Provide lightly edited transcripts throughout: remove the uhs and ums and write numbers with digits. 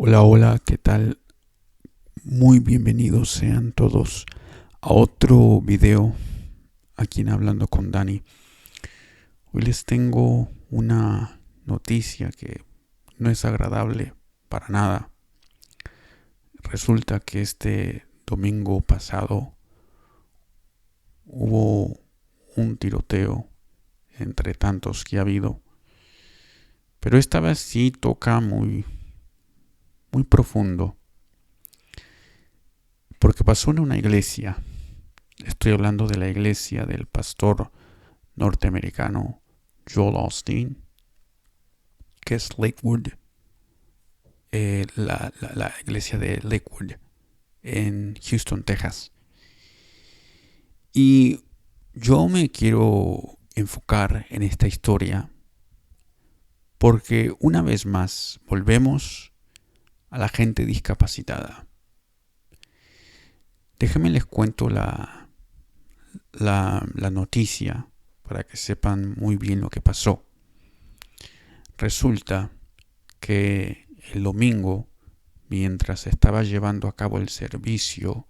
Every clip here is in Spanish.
Hola, hola, ¿qué tal? Muy bienvenidos sean todos a otro video aquí en Hablando con Dani. Hoy les tengo una noticia que no es agradable para nada. Resulta que este domingo pasado hubo un tiroteo entre tantos que ha habido, pero esta vez sí toca muy profundo, porque pasó en una iglesia. Estoy hablando de la iglesia del pastor norteamericano Joel Osteen, que es Lakewood, la iglesia de Lakewood en Houston, Texas. Y yo me quiero enfocar en esta historia porque una vez más volvemos a la gente discapacitada. Déjenme les cuento la noticia para que sepan muy bien lo que pasó. Resulta que el domingo, mientras estaba llevando a cabo el servicio,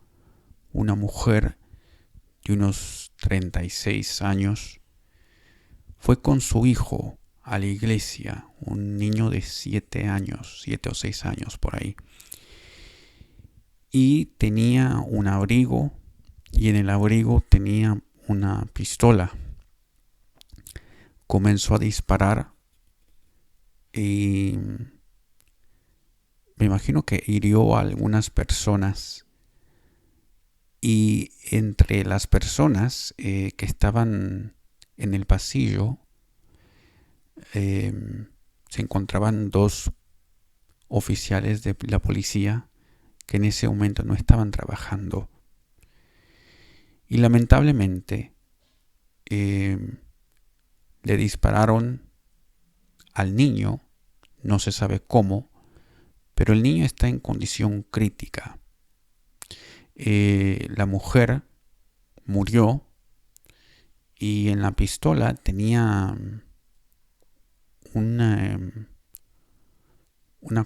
una mujer de unos 36 años fue con su hijo a la iglesia, un niño de 7 años, 7 o 6 años por ahí. Y tenía un abrigo y en el abrigo tenía una pistola. Comenzó a disparar y me imagino que hirió a algunas personas. Y entre las personas que estaban en el pasillo se encontraban dos oficiales de la policía que en ese momento no estaban trabajando. Y lamentablemente le dispararon al niño, no se sabe cómo, pero el niño está en condición crítica. La mujer murió y en la pistola tenía una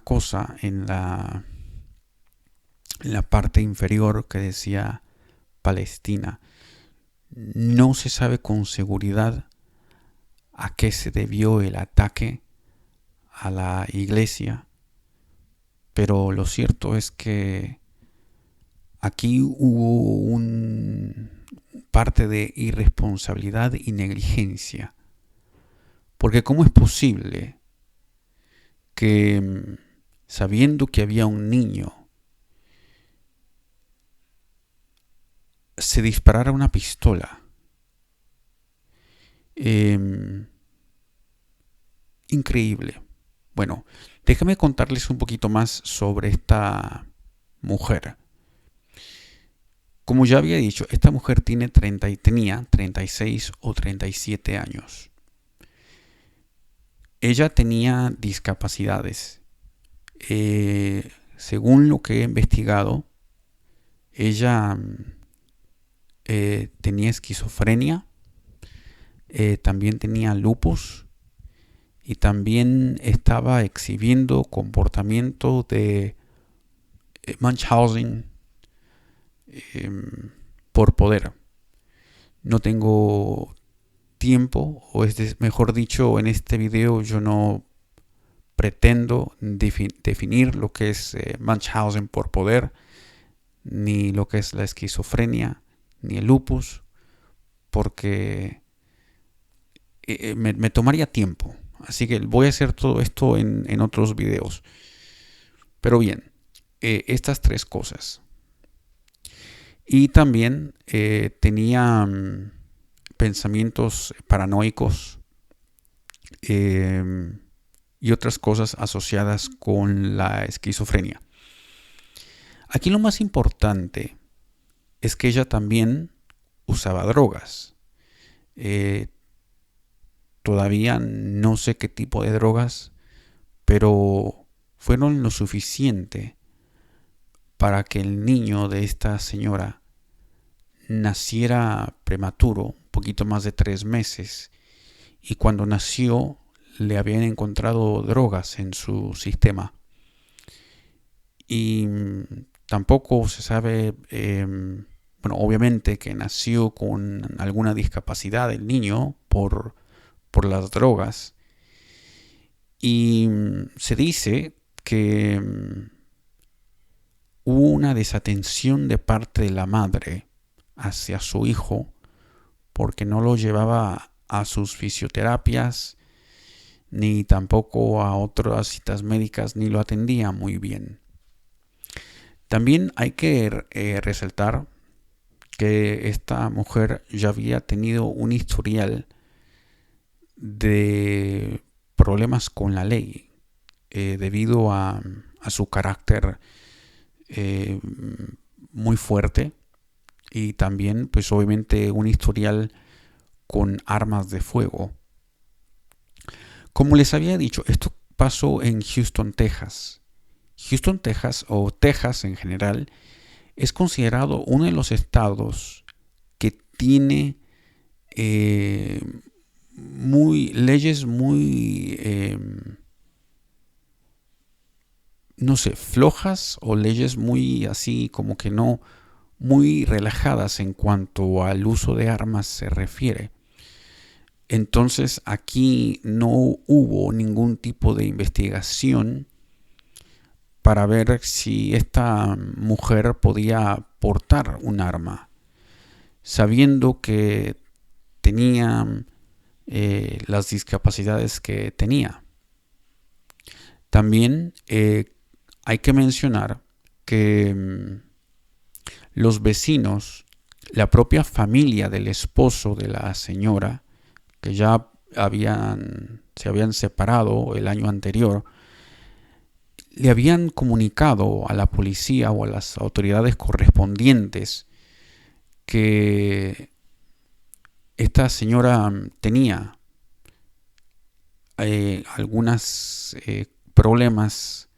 cosa en la parte inferior que decía Palestina. No se sabe con seguridad a qué se debió el ataque a la iglesia, pero lo cierto es que aquí hubo un parte de irresponsabilidad y negligencia. Porque ¿cómo es posible que sabiendo que había un niño se disparara una pistola? Increíble. Bueno, déjame contarles un poquito más sobre esta mujer. Como ya había dicho, esta mujer tenía 36 o 37 años. Ella tenía discapacidades. Según lo que he investigado, ella tenía esquizofrenia, también tenía lupus y también estaba exhibiendo comportamiento de Munchausen por poder. No tengo tiempo, o mejor dicho, en este video yo no pretendo definir lo que es Munchausen por poder, ni lo que es la esquizofrenia, ni el lupus, porque me tomaría tiempo. Así que voy a hacer todo esto en otros videos. Pero bien, estas tres cosas. Y también tenía pensamientos paranoicos y otras cosas asociadas con la esquizofrenia. Aquí lo más importante es que ella también usaba drogas. Todavía no sé qué tipo de drogas, pero fueron lo suficiente para que el niño de esta señora naciera prematuro, un poquito más de 3 meses, y cuando nació le habían encontrado drogas en su sistema. y tampoco se sabe, bueno, obviamente que nació con alguna discapacidad el niño por las drogas. Y se dice que hubo una desatención de parte de la madre hacia su hijo porque no lo llevaba a sus fisioterapias ni tampoco a otras citas médicas, ni lo atendía muy bien. También hay que resaltar que esta mujer ya había tenido un historial de problemas con la ley debido a su carácter eh, muy fuerte y también pues obviamente un historial con armas de fuego. Como les había dicho, esto pasó en Houston, Texas. Houston, Texas, o Texas en general, es considerado uno de los estados que tiene leyes muy, no sé, flojas o leyes muy así como que no, muy relajadas en cuanto al uso de armas se refiere. Entonces aquí no hubo ningún tipo de investigación para ver si esta mujer podía portar un arma, sabiendo que tenía las discapacidades que tenía. También hay que mencionar que los vecinos, la propia familia del esposo de la señora, que ya se habían separado el año anterior, le habían comunicado a la policía o a las autoridades correspondientes que esta señora tenía algunos problemas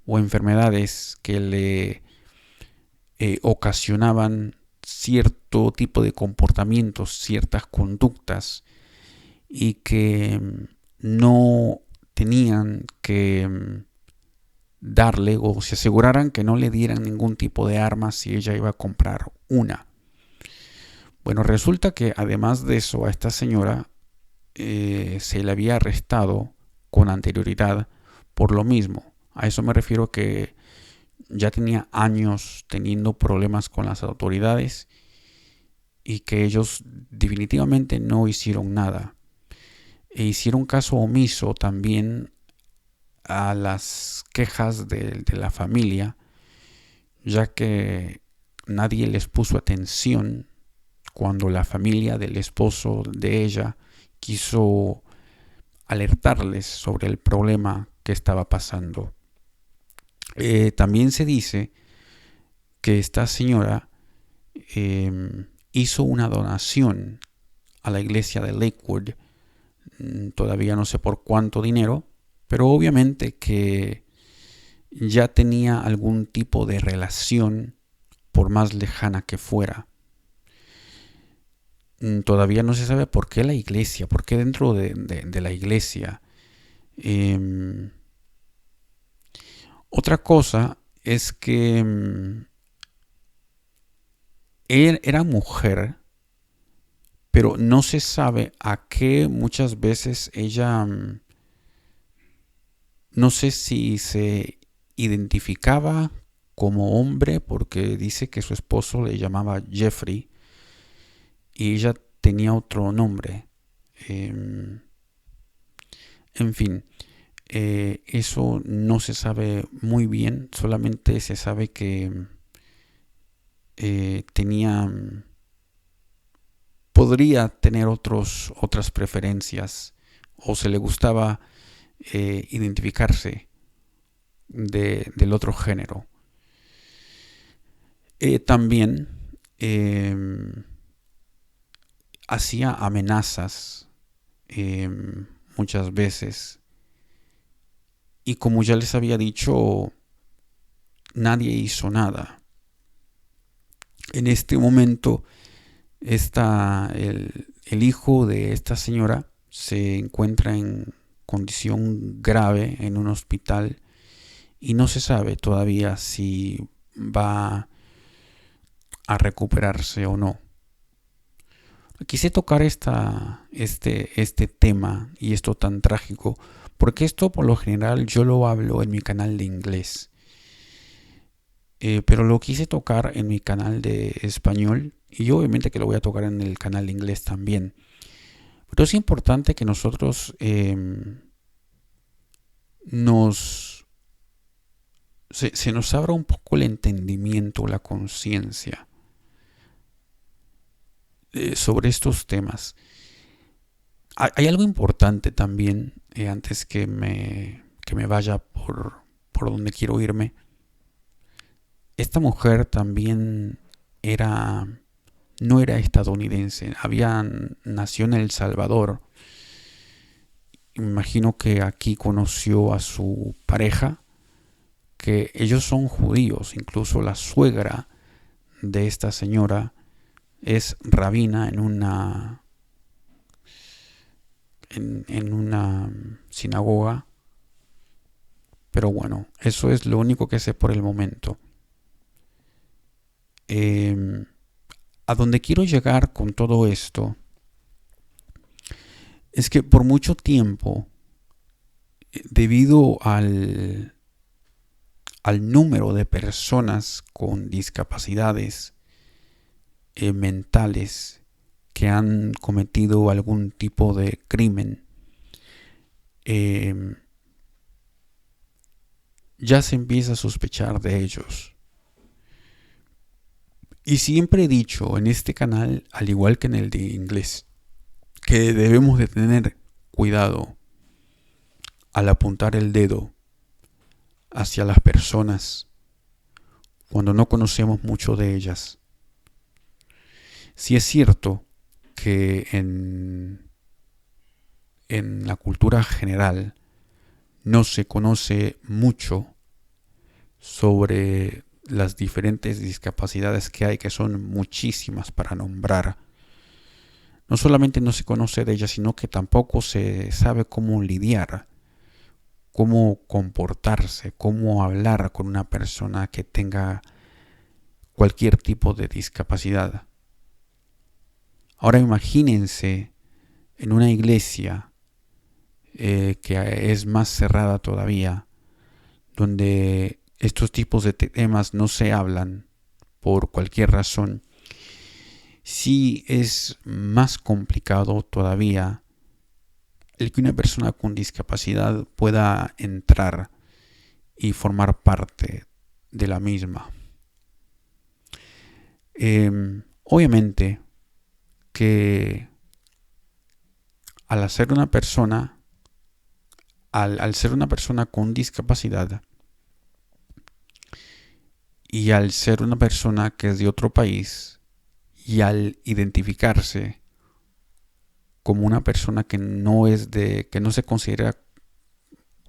o enfermedades que le ocasionaban cierto tipo de comportamientos, ciertas conductas y que no tenían que darle o se aseguraran que no le dieran ningún tipo de arma si ella iba a comprar una. Bueno, resulta que además de eso a esta señora se le había arrestado con anterioridad por lo mismo. A eso me refiero que ya tenía años teniendo problemas con las autoridades y que ellos definitivamente no hicieron nada. E hicieron caso omiso también a las quejas de la familia, ya que nadie les puso atención cuando la familia del esposo de ella quiso alertarles sobre el problema que estaba pasando. También se dice que esta señora hizo una donación a la iglesia de Lakewood, todavía no sé por cuánto dinero, pero obviamente que ya tenía algún tipo de relación por más lejana que fuera. Todavía no se sabe por qué la iglesia, por qué dentro de la iglesia. Otra cosa es que él era mujer, pero no se sabe a qué muchas veces ella, no sé si se identificaba como hombre, porque dice que su esposo le llamaba Jeffrey y ella tenía otro nombre. En fin, eso no se sabe muy bien, solamente se sabe que tenía, podría tener otras preferencias o se le gustaba identificarse del otro género. También hacía amenazas muchas veces y como ya les había dicho, nadie hizo nada. En este momento el hijo de esta señora se encuentra en condición grave en un hospital y no se sabe todavía si va a recuperarse o no. Quise tocar este tema y esto tan trágico, porque esto por lo general yo lo hablo en mi canal de inglés. Pero lo quise tocar en mi canal de español y obviamente que lo voy a tocar en el canal de inglés también. Pero es importante que nosotros se nos abra un poco el entendimiento, la conciencia sobre estos temas. Hay algo importante también, antes que me vaya por donde quiero irme. Esta mujer también no era estadounidense, nació en El Salvador. Me imagino que aquí conoció a su pareja, que ellos son judíos. Incluso la suegra de esta señora es rabina en una sinagoga. Pero bueno, eso es lo único que sé por el momento. A donde quiero llegar con todo esto es que por mucho tiempo, debido al número de personas con discapacidades mentales que han cometido algún tipo de crimen, ya se empieza a sospechar de ellos. Y siempre he dicho en este canal, al igual que en el de inglés, que debemos de tener cuidado al apuntar el dedo hacia las personas cuando no conocemos mucho de ellas. Sí es cierto que en la cultura general no se conoce mucho sobre las diferentes discapacidades que hay, que son muchísimas para nombrar. No solamente no se conoce de ellas, sino que tampoco se sabe cómo lidiar, cómo comportarse, cómo hablar con una persona que tenga cualquier tipo de discapacidad. Ahora imagínense en una iglesia que es más cerrada todavía, donde estos tipos de temas no se hablan por cualquier razón. Sí es más complicado todavía el que una persona con discapacidad pueda entrar y formar parte de la misma. Obviamente que al ser una persona con discapacidad y al ser una persona que es de otro país y al identificarse como una persona que no se considera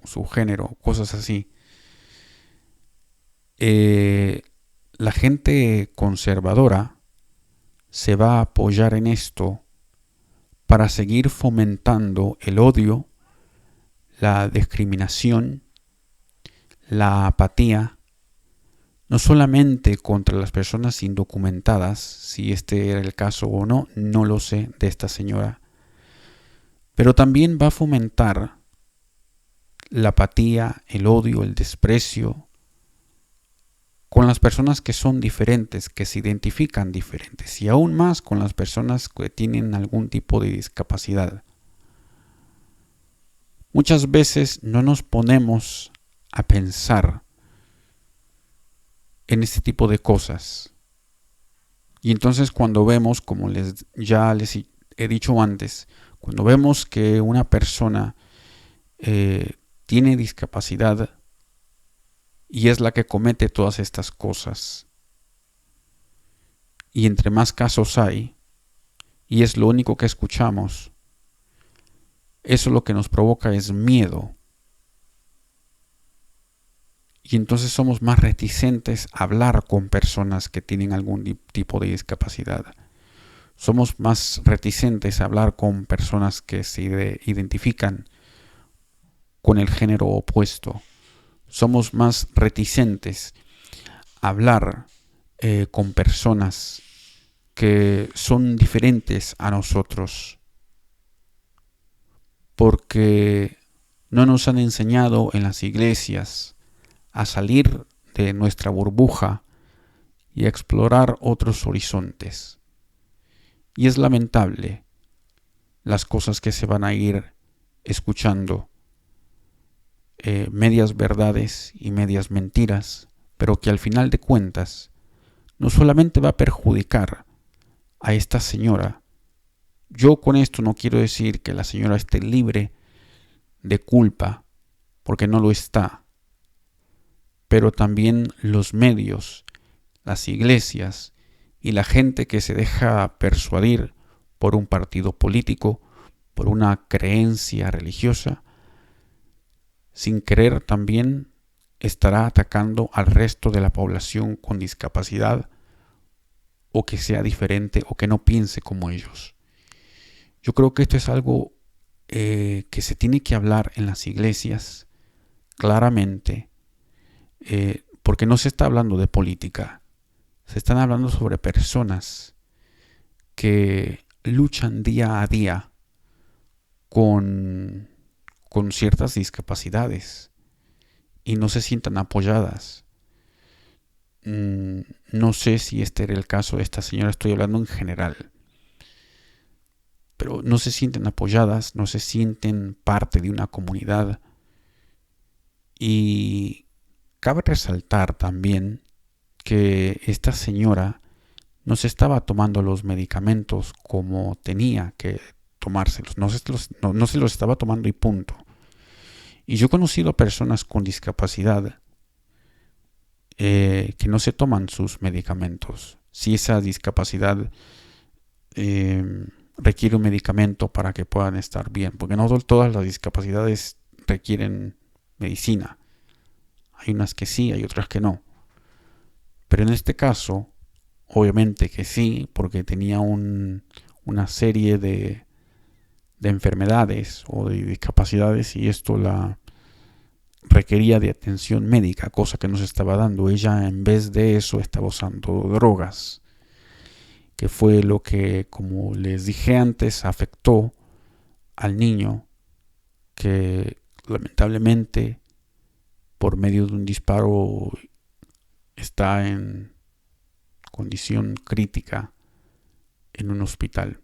su género, cosas así, la gente conservadora se va a apoyar en esto para seguir fomentando el odio, la discriminación, la apatía, no solamente contra las personas indocumentadas, si este era el caso o no, no lo sé de esta señora, pero también va a fomentar la apatía, el odio, el desprecio con las personas que son diferentes, que se identifican diferentes, y aún más con las personas que tienen algún tipo de discapacidad. Muchas veces no nos ponemos a pensar en este tipo de cosas. Y entonces cuando vemos, como ya les he dicho antes, cuando vemos que una persona tiene discapacidad y es la que comete todas estas cosas, y entre más casos hay, y es lo único que escuchamos, eso lo que nos provoca es miedo. Y entonces somos más reticentes a hablar con personas que tienen algún tipo de discapacidad. Somos más reticentes a hablar con personas que se identifican con el género opuesto. somos más reticentes a hablar con personas que son diferentes a nosotros, porque no nos han enseñado en las iglesias a salir de nuestra burbuja y a explorar otros horizontes. Y es lamentable las cosas que se van a ir escuchando, medias verdades y medias mentiras, pero que al final de cuentas no solamente va a perjudicar a esta señora. Yo con esto no quiero decir que la señora esté libre de culpa, porque no lo está, pero también los medios, las iglesias y la gente que se deja persuadir por un partido político, por una creencia religiosa, sin querer también estará atacando al resto de la población con discapacidad o que sea diferente o que no piense como ellos. Yo creo que esto es algo que se tiene que hablar en las iglesias claramente, porque no se está hablando de política, se están hablando sobre personas que luchan día a día con ciertas discapacidades y no se sientan apoyadas. No sé si este era el caso de esta señora, estoy hablando en general, pero no se sienten apoyadas, no se sienten parte de una comunidad. Y cabe resaltar también que esta señora no se estaba tomando los medicamentos como tenía que tomárselos, no se los estaba tomando y punto. Y yo he conocido a personas con discapacidad que no se toman sus medicamentos. Si esa discapacidad requiere un medicamento para que puedan estar bien, porque no todas las discapacidades requieren medicina. Hay unas que sí, hay otras que no. Pero en este caso, obviamente que sí, porque tenía una serie de enfermedades o de discapacidades y esto la requería de atención médica, cosa que no se estaba dando. Ella en vez de eso estaba usando drogas, que fue lo que, como les dije antes, afectó al niño, que lamentablemente por medio de un disparo está en condición crítica en un hospital.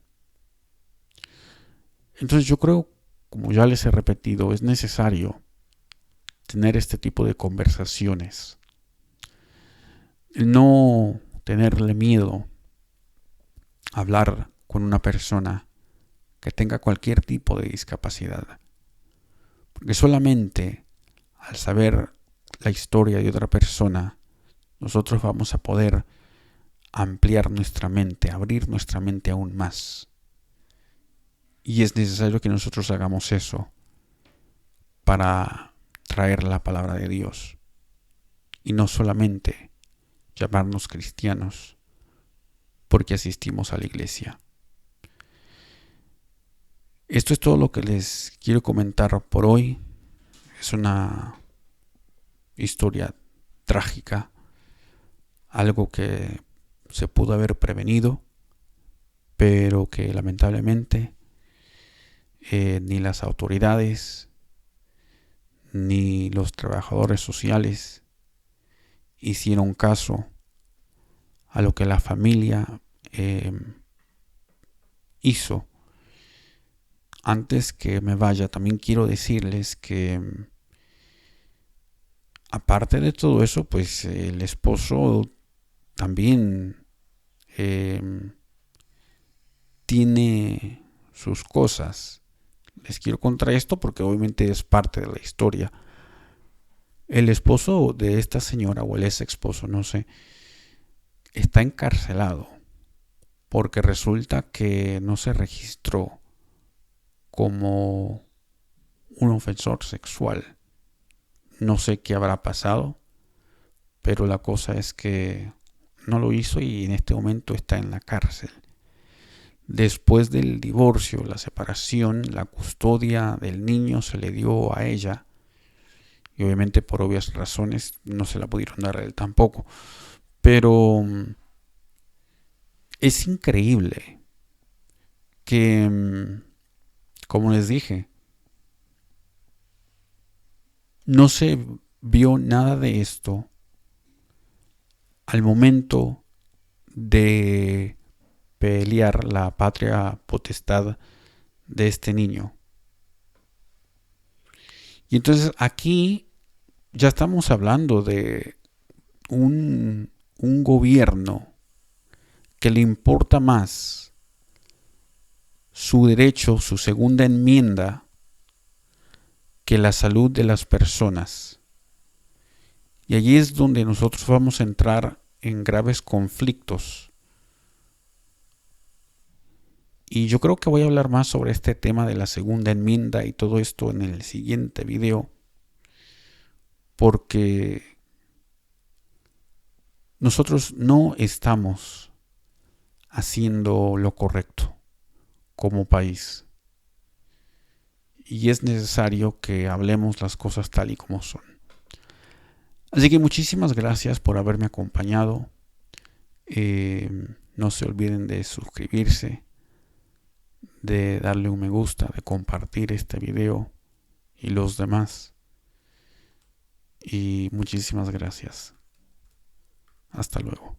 Entonces yo creo, como ya les he repetido, es necesario tener este tipo de conversaciones. No tenerle miedo a hablar con una persona que tenga cualquier tipo de discapacidad. Porque solamente al saber la historia de otra persona, nosotros vamos a poder ampliar nuestra mente, abrir nuestra mente aún más. Y es necesario que nosotros hagamos eso para traer la palabra de Dios. Y no solamente llamarnos cristianos porque asistimos a la iglesia. Esto es todo lo que les quiero comentar por hoy. Es una historia trágica, algo que se pudo haber prevenido, pero que lamentablemente ni las autoridades ni los trabajadores sociales hicieron caso a lo que la familia hizo. Antes que me vaya, también quiero decirles que aparte de todo eso, pues el esposo también tiene sus cosas. Les quiero contar esto porque obviamente es parte de la historia. El esposo de esta señora, o el ex esposo, no sé, está encarcelado porque resulta que no se registró como un ofensor sexual. No sé qué habrá pasado, pero la cosa es que no lo hizo y en este momento está en la cárcel. Después del divorcio, la separación, la custodia del niño se le dio a ella y obviamente por obvias razones no se la pudieron dar a él tampoco. Pero es increíble que, como les dije, no se vio nada de esto al momento de pelear la patria potestad de este niño. Y entonces aquí ya estamos hablando de un gobierno que le importa más su derecho, su segunda enmienda, que la salud de las personas. Y allí es donde nosotros vamos a entrar en graves conflictos. Y yo creo que voy a hablar más sobre este tema de la segunda enmienda y todo esto en el siguiente video, porque nosotros no estamos haciendo lo correcto como país. Y es necesario que hablemos las cosas tal y como son. Así que muchísimas gracias por haberme acompañado. No se olviden de suscribirse, de darle un me gusta, de compartir este video y los demás. Y muchísimas gracias. Hasta luego.